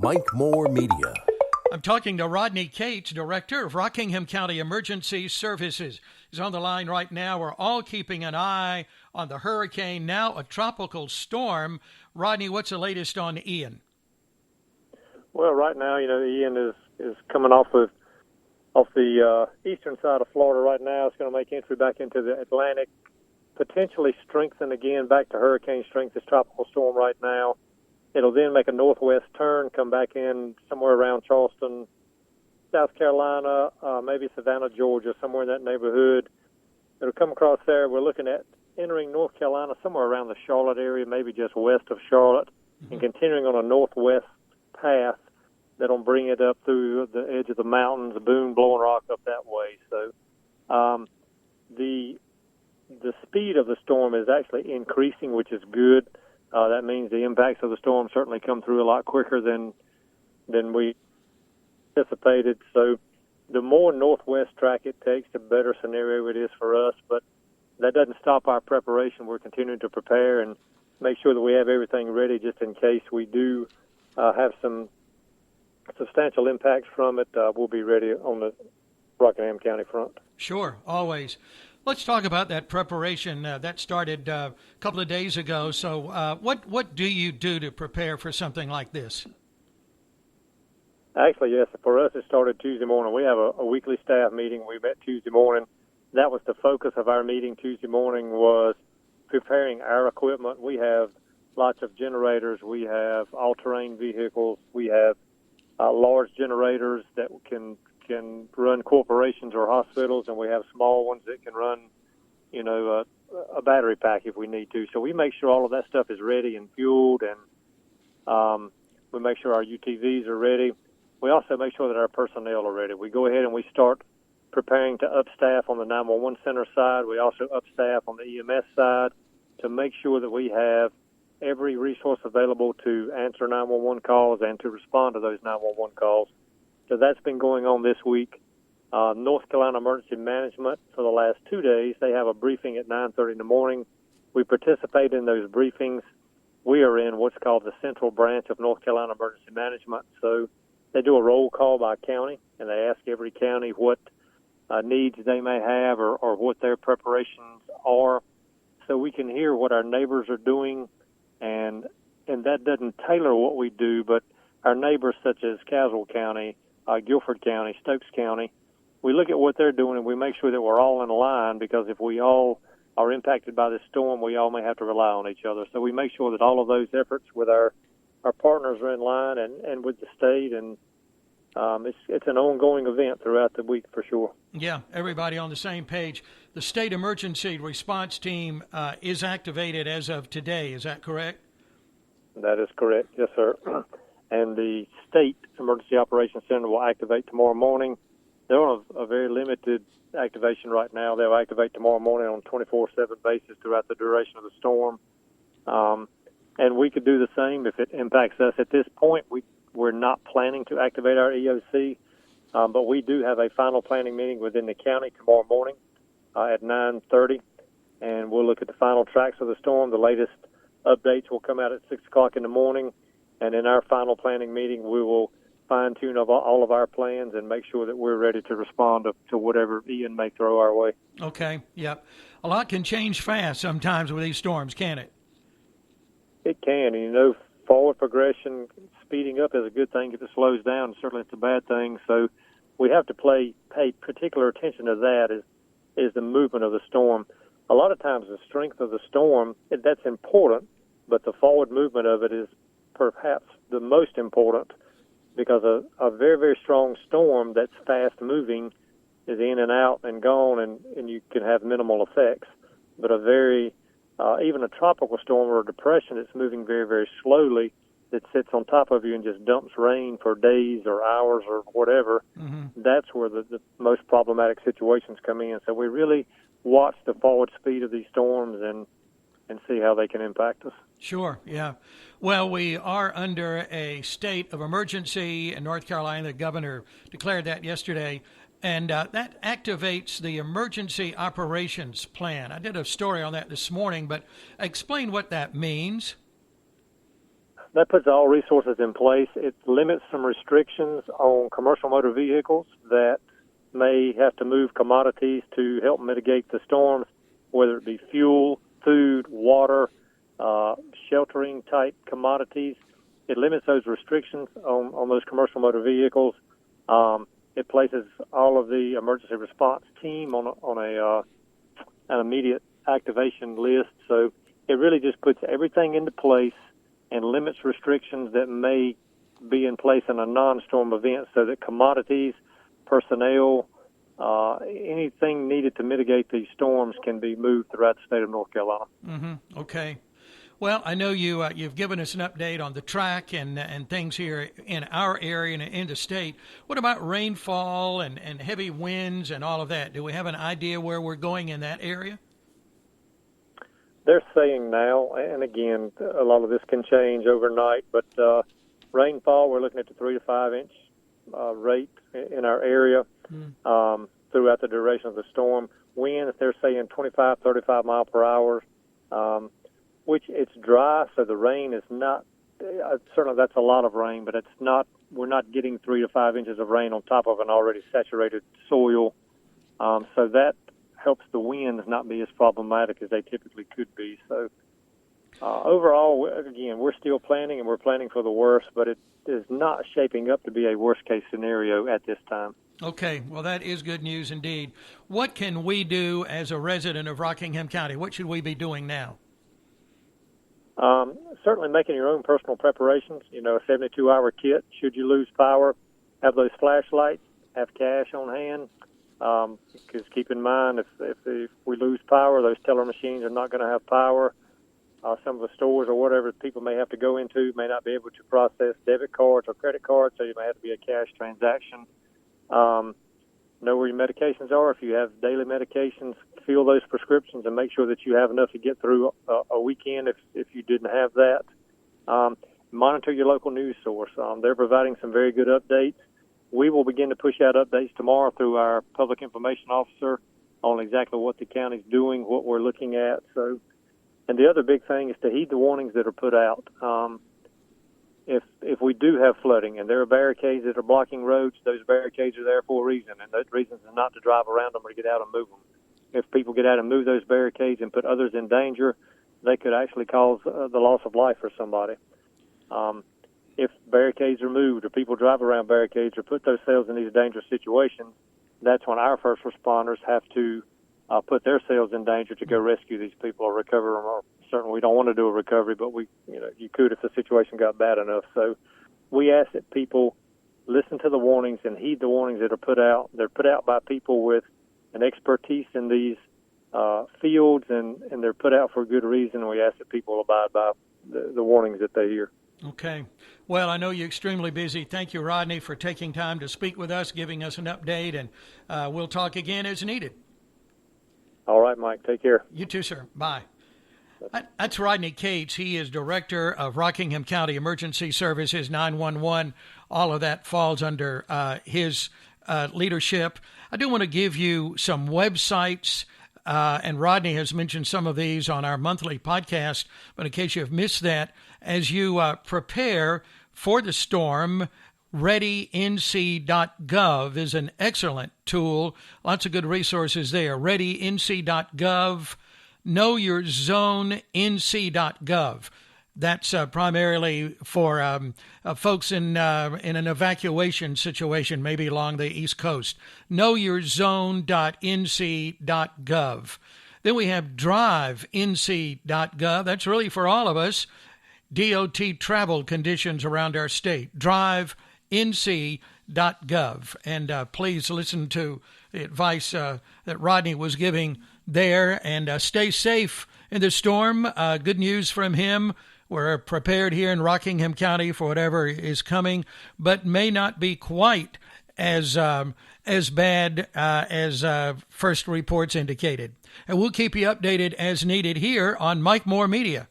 Mike Moore Media. I'm talking to Rodney Cates, Director of Rockingham County Emergency Services. He's on the line right now. We're all keeping an eye on the hurricane, now a tropical storm. Rodney, what's the latest on Ian? Well, right now, Ian is coming off the eastern side of Florida right now. It's going to make entry back into the Atlantic, potentially strengthen again back to hurricane strength. This tropical storm right now. It'll then make a northwest turn, come back in somewhere around Charleston, South Carolina, maybe Savannah, Georgia, somewhere in that neighborhood. It'll come across there. We're looking at entering North Carolina, somewhere around the Charlotte area, maybe just west of Charlotte, and continuing on a northwest path that'll bring it up through the edge of the mountains, Boone, Blowing Rock up that way. So the speed of the storm is actually increasing, which is good. That means the impacts of the storm certainly come through a lot quicker than we anticipated. So the more northwest track it takes, the better scenario it is for us. But that doesn't stop our preparation. We're continuing to prepare and make sure that we have everything ready just in case we do have some substantial impacts from it. We'll be ready on the Rockingham County front. Sure, always. Let's talk about that preparation. That started a couple of days ago. So what do you do to prepare for something like this? Actually, yes. For us, it started Tuesday morning. We have a weekly staff meeting. We met Tuesday morning. That was the focus of our meeting Tuesday morning, was preparing our equipment. We have lots of generators. We have all-terrain vehicles. We have large generators that can run corporations or hospitals, and we have small ones that can run, a battery pack if we need to. So we make sure all of that stuff is ready and fueled, and we make sure our UTVs are ready. We also make sure that our personnel are ready. We go ahead and we start preparing to upstaff on the 911 center side. We also upstaff on the EMS side to make sure that we have every resource available to answer 911 calls and to respond to those 911 calls. So that's been going on this week. North Carolina Emergency Management, for the last 2 days, they have a briefing at 9:30 in the morning. We participate in those briefings. We are in what's called the Central Branch of North Carolina Emergency Management. So they do a roll call by county, and they ask every county what needs they may have or what their preparations are, so we can hear what our neighbors are doing. And that doesn't tailor what we do, but our neighbors such as Caswell County, Guilford County, Stokes County, we look at what they're doing and we make sure that we're all in line, because if we all are impacted by this storm, we all may have to rely on each other. So we make sure that all of those efforts with our partners are in line and with the state, and it's an ongoing event throughout the week for sure. Yeah, everybody on the same page. The state emergency response team is activated as of today. Is that correct? That is correct, yes, sir. And the State Emergency Operations Center will activate tomorrow morning. They're on a very limited activation right now. They'll activate tomorrow morning on a 24/7 basis throughout the duration of the storm. And we could do the same if it impacts us. At this point, we're not planning to activate our EOC, but we do have a final planning meeting within the county tomorrow morning at 9:30, and we'll look at the final tracks of the storm. The latest updates will come out at 6 o'clock in the morning. And in our final planning meeting, we will fine-tune all of our plans and make sure that we're ready to respond to whatever Ian may throw our way. Okay, yep. A lot can change fast sometimes with these storms, can't it? It can. And, forward progression, speeding up is a good thing. If it slows down, certainly it's a bad thing. So we have to pay particular attention to that, is the movement of the storm. A lot of times the strength of the storm, that's important, but the forward movement of it is perhaps the most important, because a very, very strong storm that's fast moving is in and out and gone, and you can have minimal effects. But even a tropical storm or a depression that's moving very, very slowly, that sits on top of you and just dumps rain for days or hours or whatever, that's where the most problematic situations come in. So we really watch the forward speed of these storms and see how they can impact us. Sure, yeah. Well, we are under a state of emergency in North Carolina. The governor declared that yesterday, and that activates the Emergency Operations Plan. I did a story on that this morning, but explain what that means. that puts all resources in place. It limits some restrictions on commercial motor vehicles that may have to move commodities to help mitigate the storms, whether it be fuel, food, water, sheltering type commodities. It limits those restrictions on those commercial motor vehicles. It places all of the emergency response team on an immediate activation list. So it really just puts everything into place and limits restrictions that may be in place in a non-storm event, so that commodities, personnel, anything needed to mitigate these storms can be moved throughout the state of North Carolina. Mm-hmm. Okay. Well, I know you've given us an update on the track and things here in our area and in the state. What about rainfall and heavy winds and all of that? Do we have an idea where we're going in that area? They're saying now, and again, a lot of this can change overnight, but rainfall, we're looking at the 3 to 5 inch rate in our area throughout the duration of the storm. Winds, they're saying 25, 35 mile per hour, which it's dry, so the rain is not, certainly that's a lot of rain, but it's not, we're not getting 3 to 5 inches of rain on top of an already saturated soil. So that helps the winds not be as problematic as they typically could be. So overall, again, we're still planning, and we're planning for the worst, but it is not shaping up to be a worst-case scenario at this time. Okay, well, that is good news indeed. What can we do as a resident of Rockingham County? What should we be doing now? Certainly making your own personal preparations, a 72-hour kit. Should you lose power, have those flashlights, have cash on hand. Because keep in mind, if we lose power, those teller machines are not going to have power. Some of the stores or whatever people may have to go into may not be able to process debit cards or credit cards, so you may have to be a cash transaction. Know where your medications are. If you have daily medications, fill those prescriptions and make sure that you have enough to get through a weekend if you didn't have that. Monitor your local news source. They're providing some very good updates. We will begin to push out updates tomorrow through our public information officer on exactly what the county's doing, what we're looking at. So, and the other big thing is to heed the warnings that are put out. If we do have flooding and there are barricades that are blocking roads, those barricades are there for a reason, and that reason is not to drive around them or to get out and move them. If people get out and move those barricades and put others in danger, they could actually cause the loss of life for somebody. If barricades are moved or people drive around barricades or put themselves in these dangerous situations, that's when our first responders have to put themselves in danger to go rescue these people or recover them. Or certainly we don't want to do a recovery, but you could if the situation got bad enough. So we ask that people listen to the warnings and heed the warnings that are put out. They're put out by people with an expertise in these fields, and they're put out for a good reason. We ask that people abide by the warnings that they hear. Okay. Well, I know you're extremely busy. Thank you, Rodney, for taking time to speak with us, giving us an update, and we'll talk again as needed. All right, Mike. Take care. You too, sir. Bye. That's Rodney Cates. He is Director of Rockingham County Emergency Services, 911. All of that falls under his leadership. I do want to give you some websites, and Rodney has mentioned some of these on our monthly podcast, but in case you have missed that, as you prepare for the storm, readync.gov is an excellent tool. Lots of good resources there. readync.gov, knowyourzonenc.gov. That's primarily for folks in an evacuation situation, maybe along the East Coast. knowyourzone.nc.gov. Then we have drivenc.gov. That's really for all of us. DOT travel conditions around our state. drivenc.gov. And please listen to the advice that Rodney was giving there, and stay safe in the storm. Good news from him. We're prepared here in Rockingham County for whatever is coming, but may not be quite as bad as first reports indicated. And we'll keep you updated as needed here on Mike Moore Media.